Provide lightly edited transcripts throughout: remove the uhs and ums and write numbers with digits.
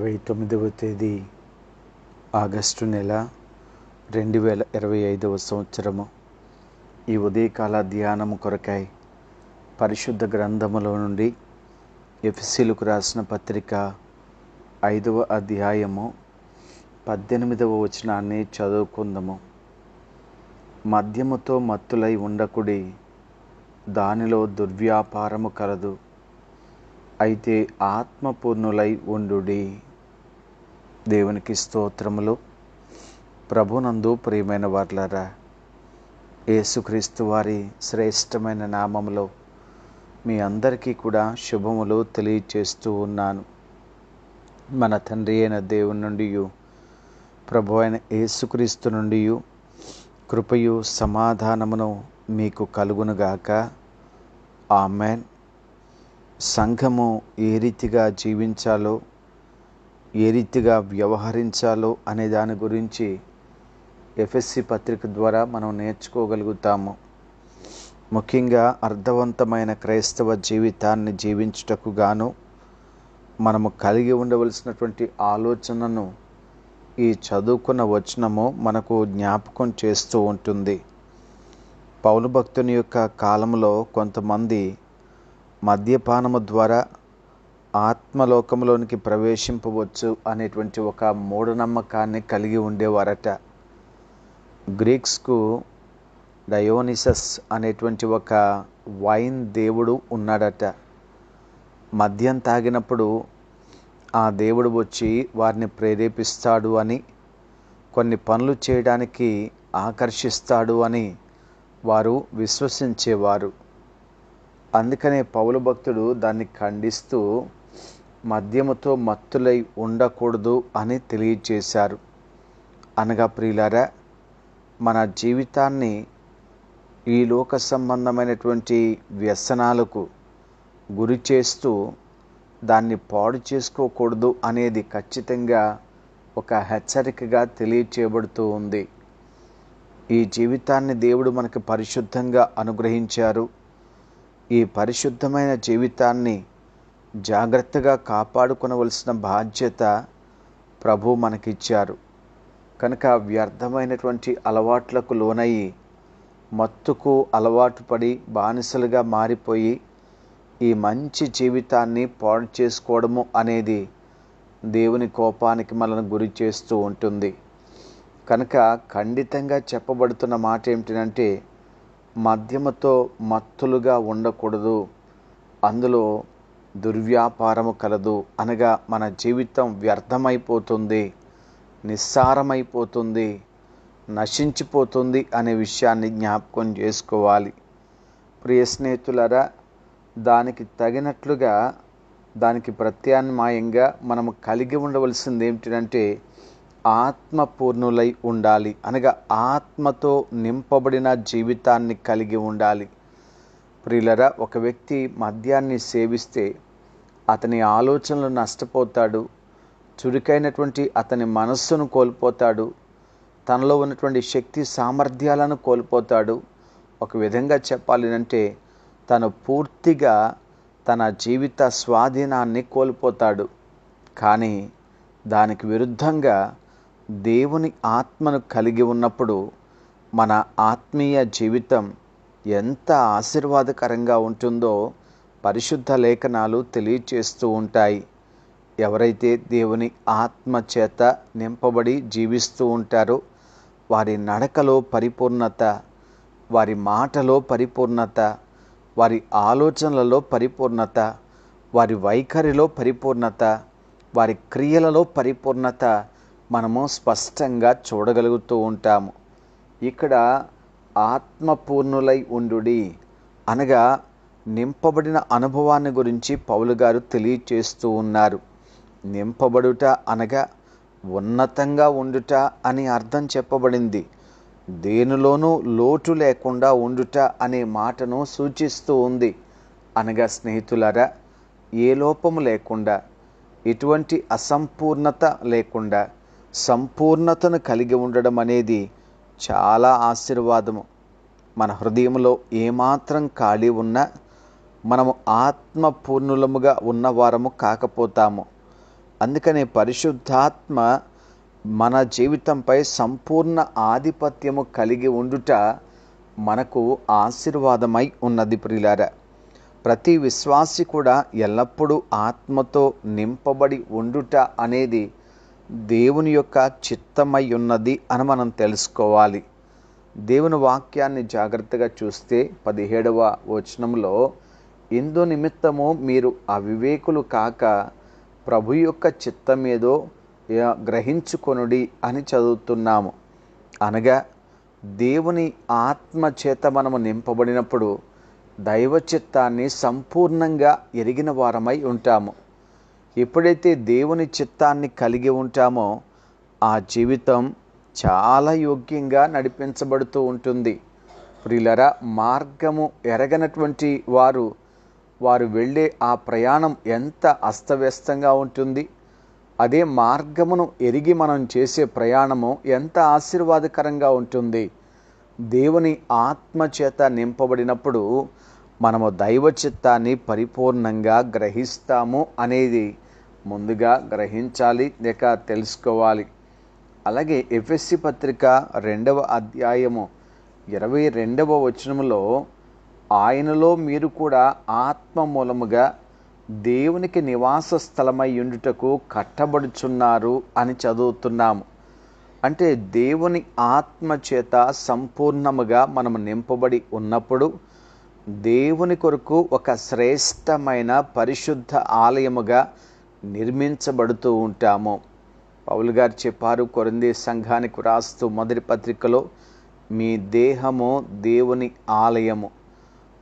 29వ తేదీ ఆగస్టు నెల 2025 సంవత్సరము. ఈ ఉదయకాల ధ్యానము కొరకై పరిశుద్ధ గ్రంథములో నుండి ఎఫెసీయులకు రాసిన పత్రిక 5వ అధ్యాయము 18వ వచనాన్ని చదువుకుందాము. మద్యముతో మత్తులై ఉండకుడి, దానిలో దుర్వ్యాపారము కలదు, అయితే ఆత్మపూర్ణులై ఉండుడి. దేవునికి స్తోత్రములు. ప్రభునందు ప్రియమైన వార్లారా, యేసుక్రీస్తు వారి శ్రేష్టమైన నామములో మీ అందరికీ కూడా శుభములు తెలియచేస్తూ ఉన్నాను. మన తండ్రి అయిన దేవుని నుండి, ప్రభు అయిన యేసుక్రీస్తు నుండి కృపయు సమాధానమును మీకు కలుగునుగాక. ఆమెన్. సంఘము ఏ రీతిగా జీవించాలో, ఏ రీతిగా వ్యవహరించాలో అనే దాని గురించి ఎఫెసీ పత్రిక ద్వారా మనం నేర్చుకోగలుగుతాము. ముఖ్యంగా అర్థవంతమైన క్రైస్తవ జీవితాన్ని జీవించుటకు గాను మనము కలిగి ఉండవలసినటువంటి ఆలోచనను ఈ చదువుకున్న వచనము మనకు జ్ఞాపకం చేస్తూ ఉంటుంది. పౌలు భక్తుని యొక్క కాలంలో కొంతమంది మద్యపానము ద్వారా ఆత్మలోకంలోనికి ప్రవేశింపవచ్చు అనేటువంటి ఒక మూఢనమ్మకాన్ని కలిగి ఉండేవారట. గ్రీక్స్కు డయోనిసస్ అనేటువంటి ఒక వైన్ దేవుడు ఉన్నాడట. మద్యం తాగినప్పుడు ఆ దేవుడు వచ్చి వారిని ప్రేరేపిస్తాడు అని, కొన్ని పనులు చేయడానికి ఆకర్షిస్తాడు అని వారు విశ్వసించేవారు. అందుకనే పౌలు భక్తుడు దాన్ని ఖండిస్తూ మద్యముతో మత్తులై ఉండకూడదు అని తెలియజేశారు. అనగా ప్రియులారా, మన జీవితాన్ని ఈ లోక సంబంధమైనటువంటి వ్యసనాలకు గురి చేస్తూ దాన్ని పాడు చేసుకోకూడదు అనేది ఖచ్చితంగా ఒక హెచ్చరికగా తెలియచేయబడుతూ ఉంది. ఈ జీవితాన్ని దేవుడు మనకు పరిశుద్ధంగా అనుగ్రహించారు. ఈ పరిశుద్ధమైన జీవితాన్ని జాగ్రత్తగా కాపాడుకొనవలసిన బాధ్యత ప్రభు మనకిచ్చారు. కనుక వ్యర్థమైనటువంటి అలవాట్లకు లోనయ్యి మత్తుకు అలవాటు పడి బానిసలుగా మారిపోయి ఈ మంచి జీవితాన్ని పాడు చేసుకోవడము అనేది దేవుని కోపానికి మనల్ని గురి చేస్తూ ఉంటుంది. కనుక ఖండితంగా చెప్పబడుతున్న మాట ఏమిటంటే, మద్యముతో మత్తులుగా ఉండకూడదు, అందులో దుర్వ్యాపారము కలదు. అనగా మన జీవితం వ్యర్థమైపోతుంది, నిస్సారమైపోతుంది, నశించిపోతుంది అనే విషయాన్ని జ్ఞాపకం చేసుకోవాలి. ప్రియ స్నేహితులారా, దానికి తగినట్లుగా, దానికి ప్రత్యామ్నాయంగా మనము కలిగి ఉండవలసింది ఏమిటంటే ఆత్మపూర్ణులై ఉండాలి. అనగా ఆత్మతో నింపబడిన జీవితాన్ని కలిగి ఉండాలి. ప్రియులరా, ఒక వ్యక్తి మద్యాన్ని సేవిస్తే అతని ఆలోచనలు నష్టపోతాడు, చురుకైనటువంటి అతని మనస్సును కోల్పోతాడు, తనలో ఉన్నటువంటి శక్తి సామర్థ్యాలను కోల్పోతాడు. ఒక విధంగా చెప్పాలి అంటే తను పూర్తిగా తన జీవిత స్వాధీనాన్ని కోల్పోతాడు. కానీ దానికి విరుద్ధంగా దేవుని ఆత్మను కలిగి ఉన్నప్పుడు మన ఆత్మీయ జీవితం ఎంత ఆశీర్వాదకరంగా ఉంటుందో పరిశుద్ధ లేఖనాలు తెలియచేస్తూ ఉంటాయి. ఎవరైతే దేవుని ఆత్మ చేత నింపబడి జీవిస్తూ ఉంటారో వారి నడకలో పరిపూర్ణత, వారి మాటలో పరిపూర్ణత, వారి ఆలోచనలలో పరిపూర్ణత, వారి వైఖరిలో పరిపూర్ణత, వారి క్రియలలో పరిపూర్ణత మనము స్పష్టంగా చూడగలుగుతూ ఉంటాము. ఇక్కడ ఆత్మపూర్ణులై ఉండుడి అనగా నింపబడిన అనుభవాన్ని గురించి పౌలు గారు తెలియచేస్తూ ఉన్నారు. నింపబడుట అనగా ఉన్నతంగా ఉండుట అని అర్థం చెప్పబడింది. దేనిలోనూ లోటు లేకుండా ఉండుట అనే మాటను సూచిస్తూ ఉంది. అనగా స్నేహితులారా, ఏ లోపము లేకుండా, ఎటువంటి అసంపూర్ణత లేకుండా సంపూర్ణతను కలిగి ఉండడం అనేది చాలా ఆశీర్వాదము. మన హృదయంలో ఏమాత్రం ఖాళీ ఉన్నా మనము ఆత్మపూర్ణులముగా ఉన్నవారము కాకపోతాము. అందుకనే పరిశుద్ధాత్మ మన జీవితంపై సంపూర్ణ ఆధిపత్యము కలిగి ఉండుట మనకు ఆశీర్వాదమై ఉన్నది ప్రియులారా. ప్రతి విశ్వాసి కూడా ఎల్లప్పుడూ ఆత్మతో నింపబడి ఉండుట అనేది దేవుని యొక్క చిత్తమై ఉన్నది అని మనం తెలుసుకోవాలి. దేవుని వాక్యాన్ని జాగ్రత్తగా చూస్తే 17వ వచనంలో, ఇందు నిమిత్తము మీరు అవివేకులు కాక ప్రభు యొక్క చిత్తమేదో గ్రహించుకొనుడి అని చదువుతున్నాము. అనగా దేవుని ఆత్మ చేత మనము నింపబడినప్పుడు దైవ చిత్తాన్ని సంపూర్ణంగా ఎరిగిన వారమై ఉంటాము. ఎప్పుడైతే దేవుని చిత్తాన్ని కలిగి ఉంటామో ఆ జీవితం చాలా యోగ్యంగా నడిపించబడుతూ ఉంటుంది. ప్రియులారా, మార్గము ఎరగనటువంటి వారు వెళ్ళే ఆ ప్రయాణం ఎంత అస్తవ్యస్తంగా ఉంటుంది. అదే మార్గమును ఎరిగి మనం చేసే ప్రయాణము ఎంత ఆశీర్వాదకరంగా ఉంటుంది. దేవుని ఆత్మ చేత నింపబడినప్పుడు మనము దైవ చిత్తాన్ని పరిపూర్ణంగా గ్రహిస్తాము అనేది ముందుగా గ్రహించాలి, లేక తెలుసుకోవాలి. అలాగే ఎఫెసీ పత్రిక 2వ అధ్యాయము 22వ వచనములో, ఆయనలో మీరు కూడా ఆత్మ మూలముగా దేవునికి నివాస స్థలమై ఉండుటకు కట్టబడుచున్నారు అని చదువుతున్నాము. అంటే దేవుని ఆత్మ చేత సంపూర్ణముగా మనము నింపబడి ఉన్నప్పుడు దేవుని కొరకు ఒక శ్రేష్టమైన పరిశుద్ధ ఆలయముగా నిర్మించబడుతూ ఉంటాము. పౌలు గారు చెప్పారు కొరింథీ సంఘానికి రాస్తూ మొదటి పత్రికలో, మీ దేహము దేవుని ఆలయము,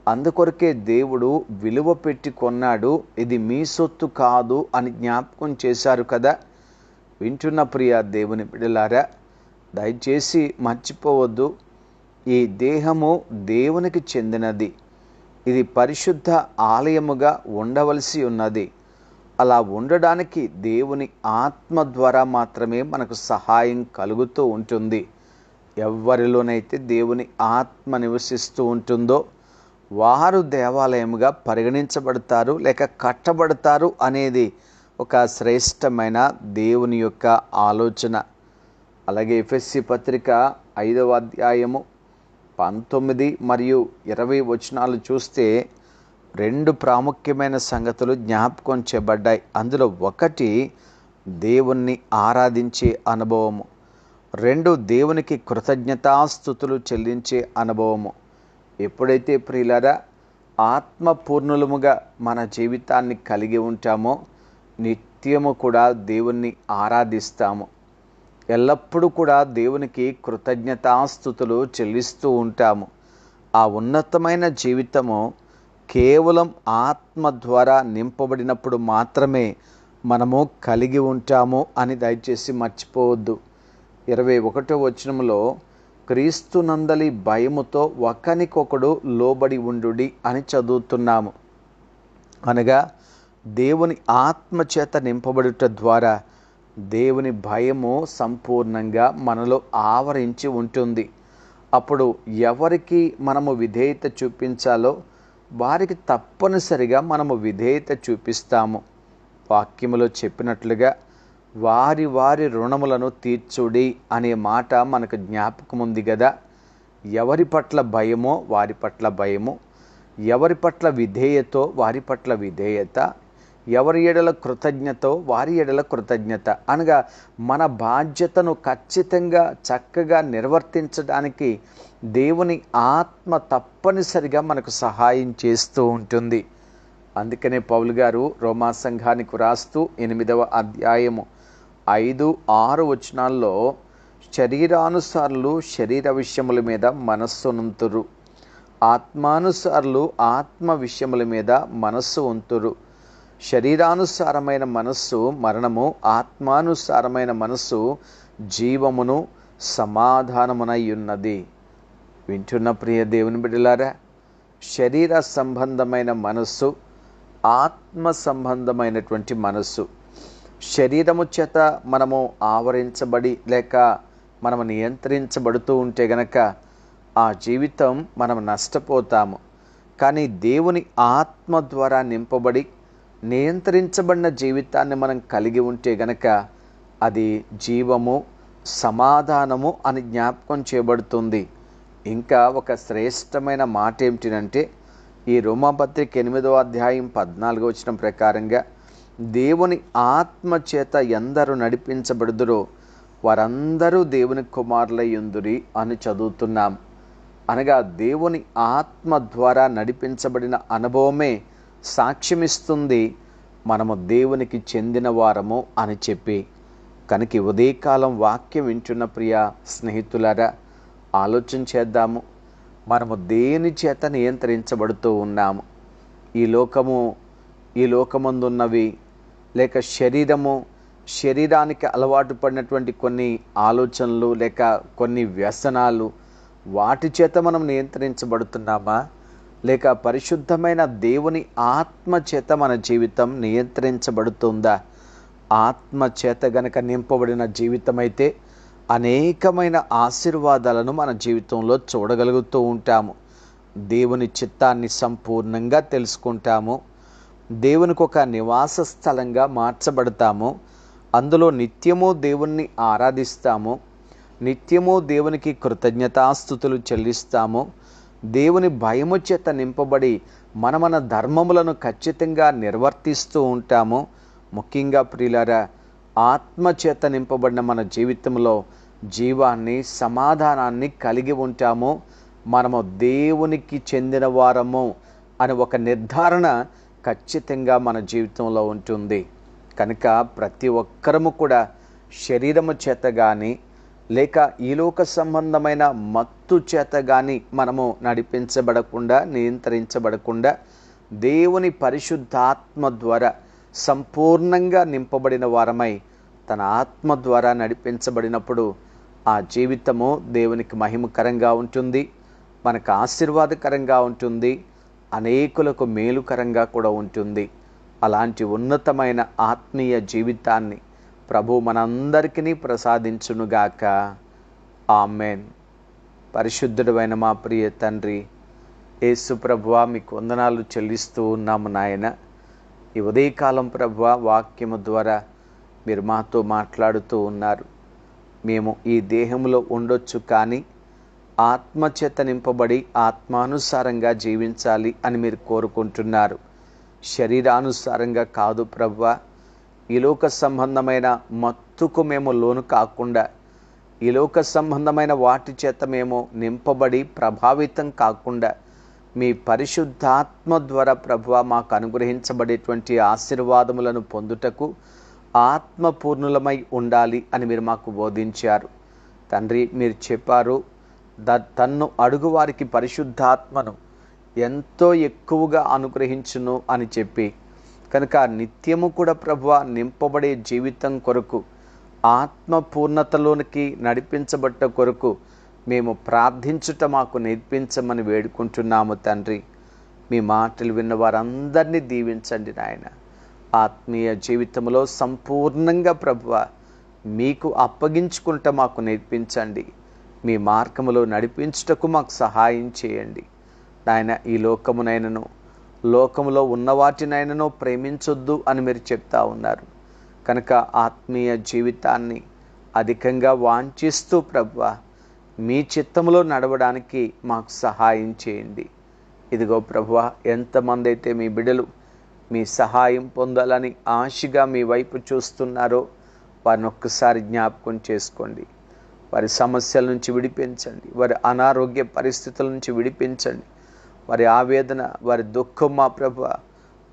అందుకొరకే దేవుడు విలువ పెట్టి కొన్నాడు, ఇది మీ సొత్తు కాదు అని జ్ఞాపకం చేశారు కదా. వింటున్న ప్రియ దేవుని బిడ్డలారా, దయచేసి మర్చిపోవద్దు, ఈ దేహము దేవునికి చెందినది. ఇది పరిశుద్ధ ఆలయముగా ఉండవలసి ఉన్నది. అలా ఉండడానికి దేవుని ఆత్మ ద్వారా మాత్రమే మనకు సహాయం కలుగుతూ ఉంటుంది. ఎవరిలోనైతే దేవుని ఆత్మ నివసిస్తూ ఉంటుందో వారు దేవాలయముగా పరిగణించబడతారు, లేక కట్టబడతారు అనేది ఒక శ్రేష్టమైన దేవుని యొక్క ఆలోచన. అలాగే ఎఫెసీ పత్రిక 5వ అధ్యాయము 19 మరియు 20 వచనాలు చూస్తే 2 ప్రాముఖ్యమైన సంగతులు జ్ఞాపకం చేయబడ్డాయి. అందులో ఒకటి దేవుణ్ణి ఆరాధించే అనుభవము, 2 దేవునికి కృతజ్ఞతాస్తుతులు చెల్లించే అనుభవము. ఎప్పుడైతే ప్రియులారా ఆత్మపూర్ణులముగా మన జీవితాన్ని కలిగి ఉంటామో నిత్యము కూడా దేవుణ్ణి ఆరాధిస్తాము. ఎల్లప్పుడూ కూడా దేవునికి కృతజ్ఞతాస్తుతులు చెల్లిస్తూ ఉంటాము. ఆ ఉన్నతమైన జీవితము కేవలం ఆత్మ ద్వారా నింపబడినప్పుడు మాత్రమే మనము కలిగి ఉంటాము అని దయచేసి మర్చిపోవద్దు. 21వ వచనంలో, క్రీస్తునందలి భయముతో ఒకనికొకడు లోబడి ఉండుడి అని చదువుతున్నాము. అనగా దేవుని ఆత్మ చేత నింపబడుట ద్వారా దేవుని భయము సంపూర్ణంగా మనలో ఆవరించి ఉంటుంది. అప్పుడు ఎవరికి మనము విధేయత చూపించాలో వారికి తప్పనిసరిగా మనము విధేయత చూపిస్తాము. వాక్యములో చెప్పినట్లుగా వారి వారి రుణములను తీర్చుడి అనే మాట మనకు జ్ఞాపకం ఉంది కదా. ఎవరి పట్ల భయమో వారి పట్ల భయము, ఎవరి పట్ల విధేయతో వారి పట్ల విధేయత, ఎవరి ఎడల కృతజ్ఞతో వారి ఎడల కృతజ్ఞత. అనగా మన బాధ్యతను ఖచ్చితంగా చక్కగా నిర్వర్తించడానికి దేవుని ఆత్మ తప్పనిసరిగా మనకు సహాయం చేస్తూ ఉంటుంది. అందుకనే పౌలు గారు రోమా సంఘానికి రాస్తూ 8వ అధ్యాయము 5, 6 వచనాల్లో, శరీరానుసారులు శరీర విషయముల మీద మనస్సు ఉంతురు, ఆత్మానుసారులు ఆత్మ విషయముల మీద మనస్సు ఉంతురు. శరీరానుసారమైన మనస్సు మరణము, ఆత్మానుసారమైన మనస్సు జీవమును సమాధానమునై ఉన్నది. వింటున్న ప్రియ దేవుని బిడ్డలారా, శరీర సంబంధమైన మనస్సు, ఆత్మ సంబంధమైనటువంటి మనస్సు. శరీరము చేత మనము ఆవరించబడి లేక మనము నియంత్రించబడుతూ ఉంటే గనక ఆ జీవితం మనం నష్టపోతాము. కానీ దేవుని ఆత్మ ద్వారా నింపబడి నియంత్రించబడిన జీవితాన్ని మనం కలిగి ఉంటే గనక అది జీవము, సమాధానము అని జ్ఞాపకం చేయబడుతుంది. ఇంకా ఒక శ్రేష్టమైన మాట ఏమిటంటే, ఈ రోమాపత్రిక 8వ అధ్యాయం 14వ వచనం ప్రకారంగా, దేవుని ఆత్మ చేత ఎందరు నడిపించబడుదురో వారందరూ దేవుని కుమారులయ్యుందురి అని చదువుతున్నాం. అనగా దేవుని ఆత్మ ద్వారా నడిపించబడిన అనుభవమే సాక్ష్యమిస్తుంది మనము దేవునికి చెందిన వారము అని చెప్పి. కనుక ఉదయకాలం వాక్యం వింటున్న ప్రియ స్నేహితులారా, ఆలోచన చేద్దాము. మనము దేని చేత నియంత్రించబడుతూ ఉన్నాము? ఈ లోకమందున్నవి, లేక శరీరానికి అలవాటు పడినటువంటి కొన్ని ఆలోచనలు, లేక కొన్ని వ్యసనాలు, వాటి చేత మనం నియంత్రించబడుతున్నామా? లేక పరిశుద్ధమైన దేవుని ఆత్మ చేత మన జీవితం నియంత్రించబడుతుందా? ఆత్మ చేత గనక నింపబడిన జీవితం అయితే అనేకమైన ఆశీర్వాదాలను మన జీవితంలో చూడగలుగుతూ ఉంటాము. దేవుని చిత్తాన్ని సంపూర్ణంగా తెలుసుకుంటాము. దేవునికి ఒక నివాస స్థలంగా మార్చబడతాము. అందులో నిత్యము దేవుణ్ణి ఆరాధిస్తాము. నిత్యము దేవునికి కృతజ్ఞతాస్తుతులు చెల్లిస్తాము. దేవుని భయము చేత నింపబడి మన ధర్మములను ఖచ్చితంగా నిర్వర్తిస్తూ ఉంటాము. ముఖ్యంగా ప్రియులారా, ఆత్మ చేత నింపబడిన మన జీవితంలో జీవాన్ని, సమాధానాన్ని కలిగి ఉంటాము. మనము దేవునికి చెందిన వారము అని ఒక నిర్ధారణ ఖచ్చితంగా మన జీవితంలో ఉంటుంది. కనుక ప్రతి ఒక్కరము కూడా శరీరము చేత కానీ, లేక ఈలోక సంబంధమైన మత్తు చేత కానీ మనము నడిపించబడకుండా, నియంత్రించబడకుండా దేవుని పరిశుద్ధాత్మ ద్వారా సంపూర్ణంగా నింపబడిన వారమై తన ఆత్మ ద్వారా నడిపించబడినప్పుడు ఆ జీవితము దేవునికి మహిమకరంగా ఉంటుంది, మనకు ఆశీర్వాదకరంగా ఉంటుంది, అనేకులకు మేలుకరంగా కూడా ఉంటుంది. అలాంటి ఉన్నతమైన ఆత్మీయ జీవితాన్ని ప్రభు మనందరికీ ప్రసాదించునుగాక. ఆమెన్. పరిశుద్ధుడైన మా ప్రియ తండ్రి యేసు ప్రభువా, మీకు వందనాలు చెల్లిస్తూ ఉన్నాము నాయన. ఈ ఉదయకాలం ప్రభువా, వాక్యము ద్వారా మీరు మాతో మాట్లాడుతూ ఉన్నారు. మేము ఈ దేహంలో ఉండొచ్చు, కానీ ఆత్మచేత నింపబడి ఆత్మానుసారంగా జీవించాలి అని మీరు కోరుకుంటున్నారు. శరీరానుసారంగా కాదు ప్రభువా. ఈ లోక సంబంధమైన మత్తుకు మేము లోను కాకుండా, ఈ లోక సంబంధమైన వాటి చేత మేము నింపబడి ప్రభావితం కాకుండా, మీ పరిశుద్ధాత్మ ద్వారా ప్రభువా మాకు అనుగ్రహించబడేటువంటి ఆశీర్వాదములను పొందుటకు ఆత్మపూర్ణులమై ఉండాలి అని మీరు మాకు బోధించారు. తండ్రి, మీరు చెప్పారు, తన్ను అడుగు వారికి పరిశుద్ధాత్మను ఎంతో ఎక్కువగా అనుగ్రహించును అని చెప్పి. కనుక నిత్యము కూడా ప్రభువా నింపబడే జీవితం కొరకు, ఆత్మపూర్ణతలోనికి నడిపించబట్ట కొరకు మేము ప్రార్థించుట మాకు నేర్పించమని వేడుకుంటున్నాము తండ్రి. మీ మాటలు విన్న వారందరినీ దీవించండి నాయన. ఆత్మీయ జీవితంలో సంపూర్ణంగా ప్రభువా మీకు అప్పగించుకుంట మాకు నేర్పించండి. మీ మార్గములో నడిపించుటకు మాకు సహాయం చేయండి నాయన. ఈ లోకములో ఉన్న వాటినైనను ప్రేమించొద్దు అని మీరు చెప్తా ఉన్నారు. కనుక ఆత్మీయ జీవితాన్ని అధికంగా వాంఛిస్తూ ప్రభువా మీ చిత్తములో నడవడానికి మాకు సహాయం చేయండి. ఇదిగో ప్రభువా, ఎంతమంది అయితే మీ బిడ్డలు మీ సహాయం పొందాలని ఆశగా మీ వైపు చూస్తున్నారో వారిని ఒక్కసారి జ్ఞాపకం చేసుకోండి. వారి సమస్యల నుంచి విడిపించండి. వారి అనారోగ్య పరిస్థితుల నుంచి విడిపించండి. వారి ఆవేదన, వారి దుఃఖం మా ప్రభువా,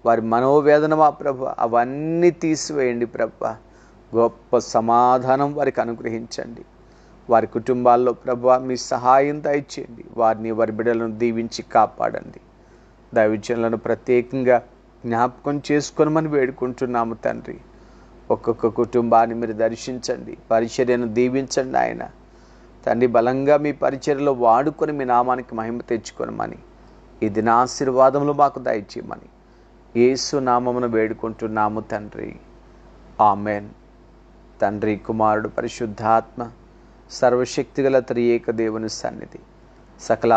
వారి మనోవేదన మా ప్రభువా, అవన్నీ తీసివేయండి ప్రభువా. గొప్ప సమాధానం వారికి అనుగ్రహించండి. వారి కుటుంబాల్లో ప్రభువా మీ సహాయం దయచేయండి. వారిని, వారి బిడ్డలను దీవించి కాపాడండి. దైవజనులను ప్రత్యేకంగా జ్ఞాపకం చేసుకోనమని వేడుకుంటున్నాము తండ్రి. ఒక్కొక్క కుటుంబాన్ని మీరు దర్శించండి, పరిచర్యను దీవించండి ఆయన. తండ్రి, బలంగా మీ పరిచర్యలో వాడుకొని మీ నామానికి మహిమ తెచ్చుకొనమని, ఈ దిన ఆశీర్వాదములు మాకు దయచేయమని యేసు నామమున వేడుకుంటున్నాము తండ్రి. ఆమెన్. తండ్రి, కుమారుడు, పరిశుద్ధాత్మ, సర్వశక్తిగల త్రియేక దేవుని సన్నిధి, సకల